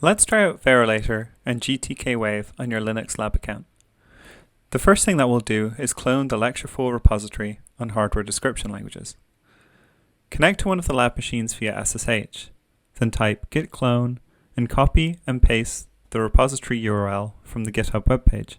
Let's try out Verilator and GTK Wave on your Linux lab account. The first thing that we'll do is clone the lecture4 repository on hardware description languages. Connect to one of the lab machines via SSH, then type git clone and copy and paste the repository URL from the GitHub webpage.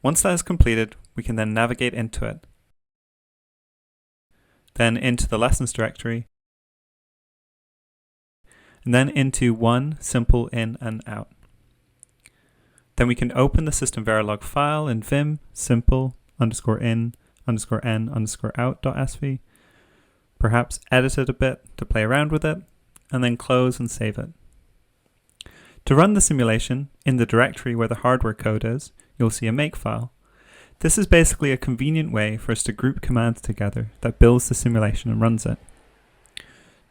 Once that is completed, we can then navigate into it, then into the lessons directory, and then into one simple in and out. Then we can open the system verilog file in vim simple_in_n_out.sv, perhaps edit it a bit to play around with it, and then close and save it. To run the simulation, in the directory where the hardware code is, you'll see a makefile. This is basically a convenient way for us to group commands together that builds the simulation and runs it.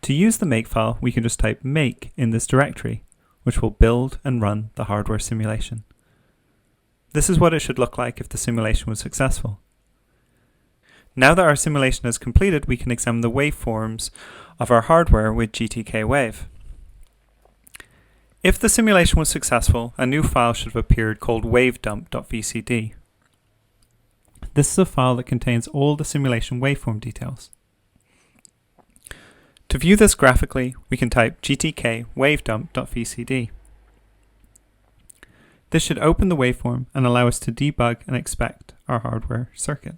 To use the makefile, we can just type make in this directory, which will build and run the hardware simulation. This is what it should look like if the simulation was successful. Now that our simulation is completed, we can examine the waveforms of our hardware with GTK Wave. If the simulation was successful, a new file should have appeared called wavedump.vcd. This is a file that contains all the simulation waveform details. To view this graphically, we can type gtk wavedump.vcd. This should open the waveform and allow us to debug and inspect our hardware circuit.